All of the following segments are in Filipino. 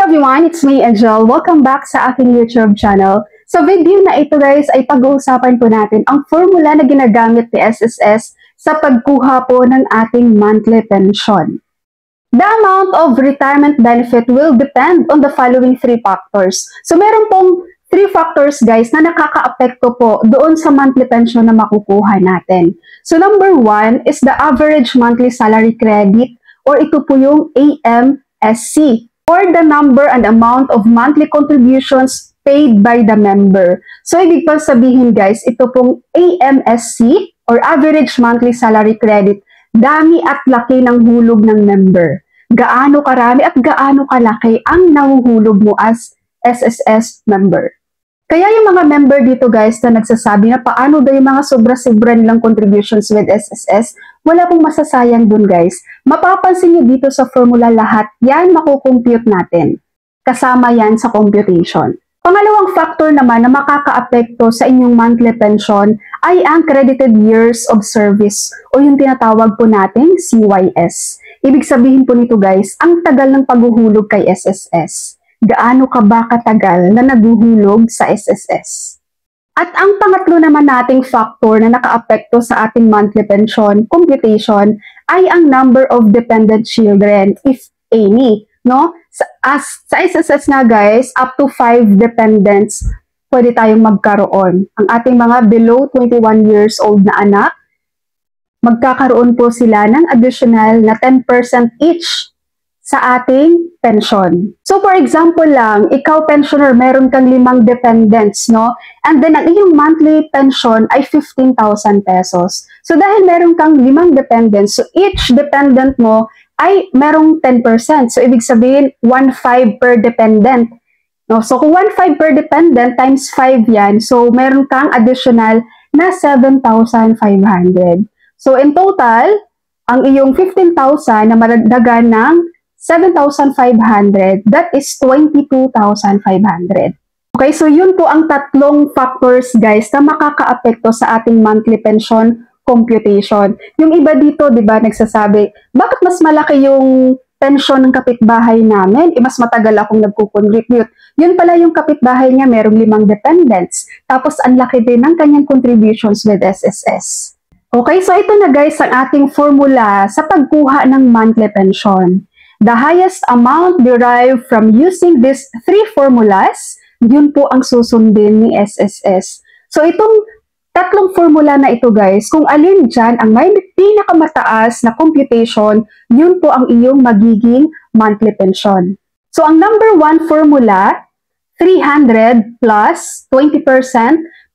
everyone, it's me Angel. Welcome back sa aking YouTube channel. Sa video na ito guys ay pag-uusapan po natin ang formula na ginagamit ni SSS sa pagkuha po ng ating monthly pension. The amount of retirement benefit will depend on the following three factors. So meron pong three factors guys na nakaka-apekto po doon sa monthly pension na makukuha natin. So number one is the average monthly salary credit or ito po yung AMSC. Or the number and amount of monthly contributions paid by the member. So, ibig pa sabihin guys, ito pong AMSC or Average Monthly Salary Credit, dami at laki ng hulog ng member. Gaano karami at gaano kalaki ang nahuhulog mo as SSS member. Kaya yung mga member dito guys na nagsasabi na paano daw yung mga sobra-sobra nilang contributions with SSS, wala pong masasayang dun guys. Mapapansin nyo dito sa formula lahat, yan makukompute natin. Kasama yan sa computation. Pangalawang factor naman na makaka-apekto sa inyong monthly pension ay ang credited years of service o yung tinatawag po nating CYS. Ibig sabihin po nito guys, ang tagal ng paghuhulog kay SSS. Gaano ka ba katagal na naguhulog sa SSS? At ang pangatlo naman nating factor na nakaapekto sa ating monthly pension computation ay ang number of dependent children, if any. No? Sa SSS nga guys, up to 5 dependents pwede tayong magkaroon. Ang ating mga below 21 years old na anak, magkakaroon po sila ng additional na 10% each sa ating pension. So for example lang, ikaw pensioner, meron kang 5 dependents, no? And then ang iyong monthly pension ay 15,000 pesos. So dahil meron kang 5 dependents, so each dependent mo ay merong 10%. So ibig sabihin 1.5 per dependent. No? So kung 1.5 per dependent times 5 yan, so meron kang additional na 7,500. So in total, ang iyong 15,000 na madagdagan ng 7,500, that is 22,500. Okay, so yun po ang tatlong factors guys na makaka-apekto sa ating monthly pension computation. Yung iba dito, di ba, nagsasabi, bakit mas malaki yung pension ng kapitbahay namin? Mas matagal akong nagko-contribute. Yun pala yung kapitbahay niya, merong 5 dependents. Tapos ang laki din ng kanyang contributions with SSS. Okay, so ito na guys ang ating formula sa pagkuha ng monthly pension. The highest amount derived from using these three formulas, yun po ang susundin ni SSS. So itong tatlong formula na ito guys, kung alin dyan ang may pinakamataas na computation, yun po ang iyong magiging monthly pension. So ang number 1 formula, 300 plus 20%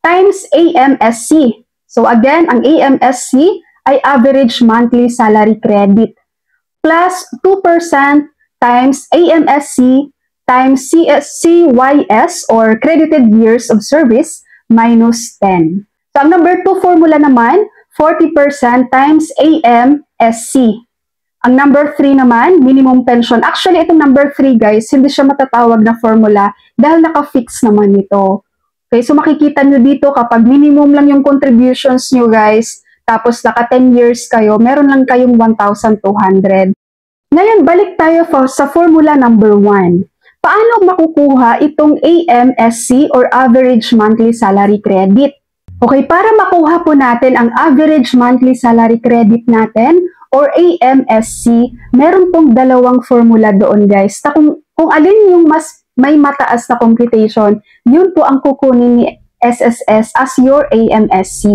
times AMSC. So again, ang AMSC ay average monthly salary credit. Plus 2% times AMSC times CYS or credited years of service minus 10. So, ang number 2 formula naman, 40% times AMSC. Ang number 3 naman, minimum pension. Actually, itong number 3 guys, hindi siya matatawag na formula dahil naka-fix naman ito. Okay, so makikita nyo dito kapag minimum lang yung contributions nyo guys, tapos naka 10 years kayo, meron lang kayong 1,200. Ngayon, balik tayo sa formula number 1. Paano makukuha itong AMSC or Average Monthly Salary Credit? Okay, para makuha po natin ang Average Monthly Salary Credit natin or AMSC, meron pong dalawang formula doon guys. Kung alin yung mas may mataas na computation, yun po ang kukunin ni SSS as your AMSC.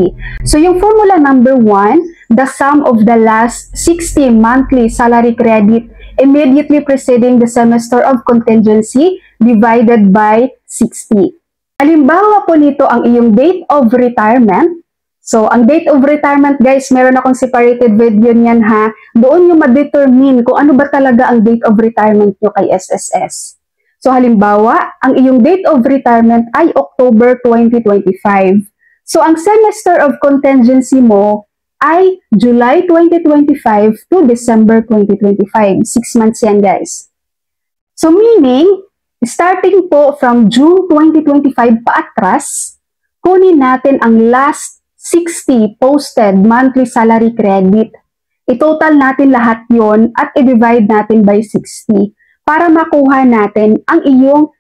So yung formula number 1, the sum of the last 60 monthly salary credit immediately preceding the semester of contingency divided by 60. Halimbawa po nito ang iyong date of retirement. So ang date of retirement guys, meron akong separated video niyan ha. Doon yung ma-determine kung ano ba talaga ang date of retirement nyo kay SSS. So halimbawa, ang iyong date of retirement ay October 2025. So ang semester of contingency mo ay July 2025 to December 2025. 6 months yan guys. So meaning, starting po from June 2025 paatras, kunin natin ang last 60 posted monthly salary credit. I-total natin lahat yon at i-divide natin by 60. para makuha natin ang iyong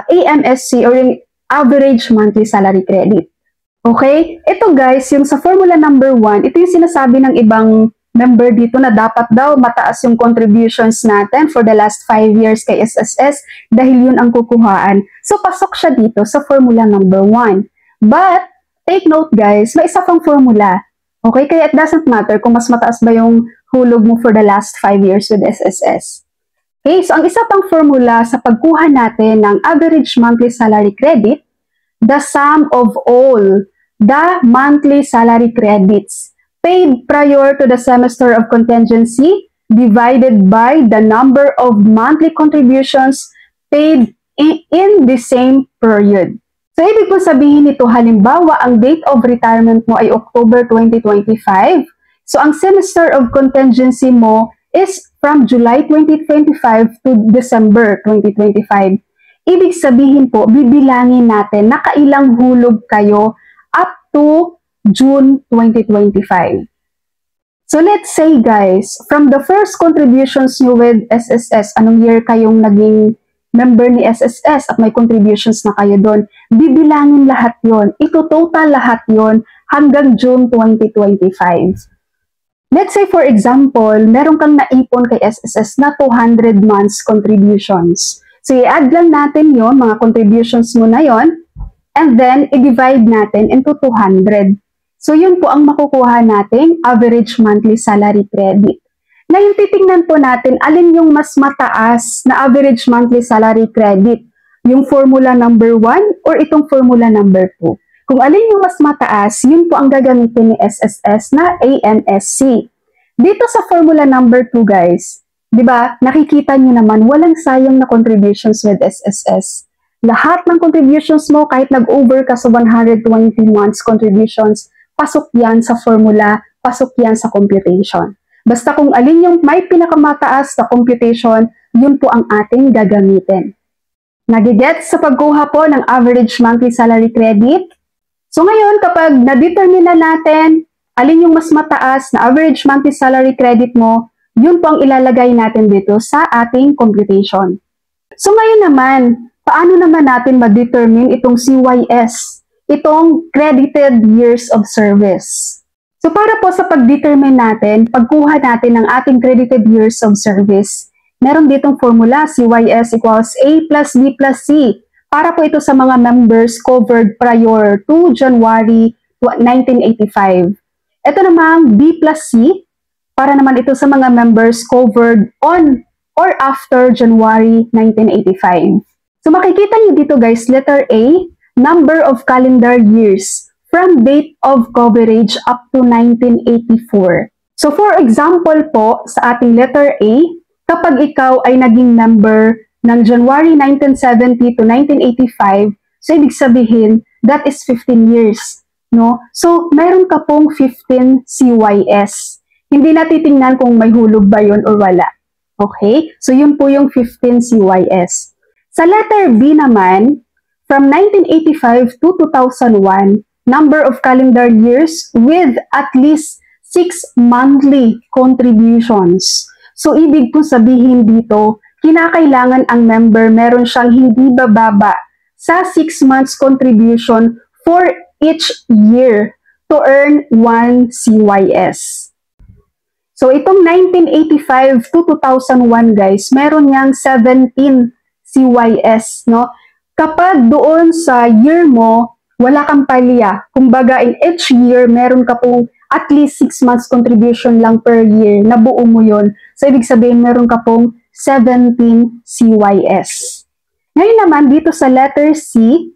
AMSC or yung average monthly salary credit. Okay? Ito guys, yung sa formula number 1, ito yung sinasabi ng ibang member dito na dapat daw mataas yung contributions natin for the last 5 years kay SSS dahil yun ang kukuhaan. So, pasok siya dito sa formula number 1. But, take note guys, may isa pang formula. Okay? Kaya it doesn't matter kung mas mataas ba yung hulog mo for the last 5 years with SSS. Okay? So, ang isa pang formula sa pagkuha natin ng average monthly salary credit, the sum of all the monthly salary credits paid prior to the semester of contingency divided by the number of monthly contributions paid in the same period. So, ibig po sabihin nito, halimbawa, ang date of retirement mo ay October 2025. So, ang semester of contingency mo is from July 2025 to December 2025. Ibig sabihin po, bibilangin natin na kailang hulog kayo up to June 2025. So let's say guys, from the first contributions nyo with SSS, anong year kayong naging member ni SSS at may contributions na kayo doon, bibilangin lahat yon, ito-total lahat yon hanggang June 2025. Let's say for example, meron kang naipon kay SSS na 200 months contributions. So i-add lang natin yon, mga contributions mo na yon, and then i-divide natin into 200. So yun po ang makukuha nating average monthly salary credit. Ngayon titingnan po natin alin yung mas mataas na average monthly salary credit. Yung formula number 1 or itong formula number 2. Kung alin yung mas mataas, yun po ang gagamitin ni SSS na AMSC. Dito sa formula number 2 guys, di ba, nakikita nyo naman walang sayang na contributions with SSS. Lahat ng contributions mo kahit nag-over ka sa 120 months contributions, pasok yan sa formula, pasok yan sa computation. Basta kung alin yung may pinakamataas na computation, yun po ang ating gagamitin. Nagigets sa pagkuha po ng average monthly salary credit? So ngayon, kapag na-determine na natin alin yung mas mataas na average monthly salary credit mo, yun po ang ilalagay natin dito sa ating computation. So ngayon naman, paano naman natin ma-determine itong CYS? Itong credited years of service. So para po sa pag-determine natin, pagkuha natin ng ating credited years of service, meron ditong formula CYS equals A plus B plus C. Para po ito sa mga members covered prior to January 1985. Ito namang B plus C, para naman ito sa mga members covered on or after January 1985. So makikita niyo dito guys, letter A, number of calendar years from date of coverage up to 1984. So for example po, sa ating letter A, kapag ikaw ay naging member ng January 1970 to 1985, so ibig sabihin, that is 15 years. No? So meron ka pong 15 CYS. Hindi na titingnan kung may hulog ba yun or wala. Okay? So yun po yung 15 CYS. Sa letter B naman, from 1985 to 2001, number of calendar years with at least 6 monthly contributions. So, ibig po sabihin dito, kinakailangan ang member meron siyang hindi bababa sa 6 months contribution for each year to earn 1 CYS. So, itong 1985 to 2001 guys, meron niyang 17 CYS, no? Kapag doon sa year mo, wala kang palya. Kumbaga, in each year, meron ka pong at least 6 months contribution lang per year na buo mo yun. So, ibig sabihin, meron ka pong 17 CYS. Ngayon naman, dito sa letter C,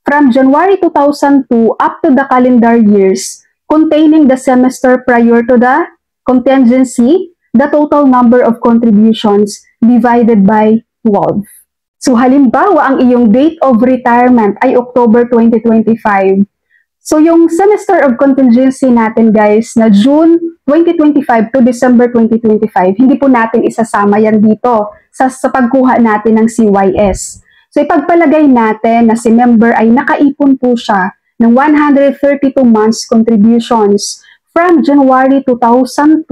from January 2002 up to the calendar years containing the semester prior to the contingency, the total number of contributions divided by 12. So halimbawa, ang iyong date of retirement ay October 2025. So yung semester of contingency natin guys na June 2025 to December 2025, hindi po natin isasama yan dito sa pagkuha natin ng CYS. So ipagpalagay natin na si member ay nakaipon po siya ng 132 months contributions from January 2002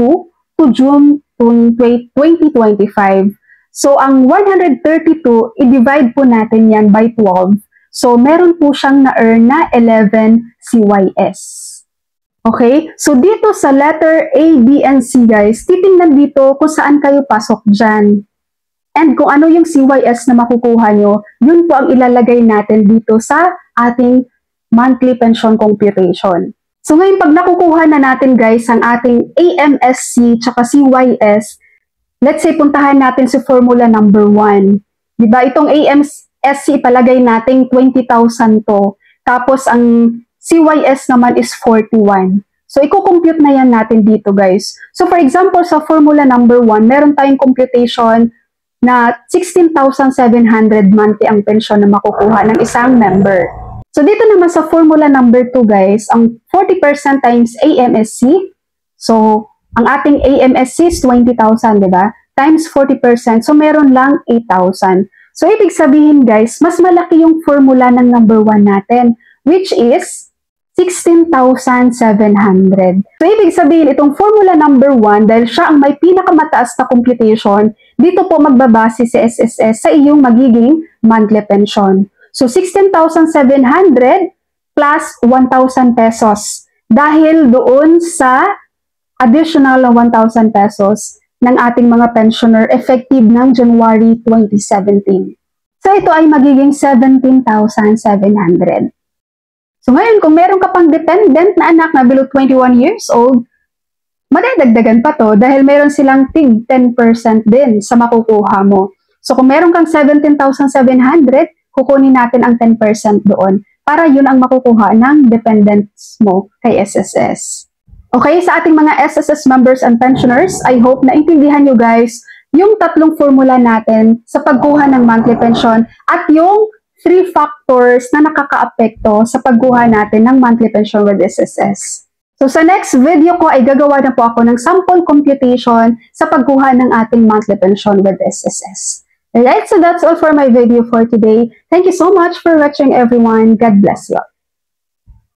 to June 2025. So, ang 132, i-divide po natin yan by 12. So, meron po siyang na-earn na 11 CYS. Okay? So, dito sa letter A, B, and C, guys, titingnan dito kung saan kayo pasok dyan. And kung ano yung CYS na makukuha nyo, yun po ang ilalagay natin dito sa ating monthly pension computation. So, ngayon, pag nakukuha na natin, guys, ang ating AMSC tsaka CYS, let's say, puntahan natin si formula number 1. Diba? Itong AMSC, ipalagay natin 20,000 to. Tapos, ang CYS naman is 41. So, i-compute na yan natin dito, guys. So, for example, sa formula number 1, meron tayong computation na 16,700 monthly ang pensyon na makukuha ng isang member. So, dito naman sa formula number 2, guys, ang 40% times AMSC. So, ang ating AMSC is 20,000, di ba? Times 40%. So, meron lang 8,000. So, ibig sabihin, guys, mas malaki yung formula ng number 1 natin, which is 16,700. So, ibig sabihin, itong formula number 1, dahil siya ang may pinakamataas na computation, dito po magbabase si SSS sa iyong magiging monthly pension. So, 16,700 plus 1,000 pesos. Dahil doon sa additional na 1,000 pesos ng ating mga pensioner effective ng January 2017. So, ito ay magiging 17,700. So, ngayon, kung meron ka pang dependent na anak na below 21 years old, madadagdagan pa to dahil meron silang tig 10% din sa makukuha mo. So, kung meron kang 17,700, kukunin natin ang 10% doon para yun ang makukuha ng dependents mo kay SSS. Okay, sa ating mga SSS members and pensioners, I hope na intindihan nyo guys yung tatlong formula natin sa pagkuha ng monthly pension at yung 3 factors na nakakaapekto sa pagkuha natin ng monthly pension with SSS. So sa next video ko ay gagawa na po ako ng sample computation sa pagkuha ng ating monthly pension with SSS. Alright, so that's all for my video for today. Thank you so much for watching everyone. God bless you.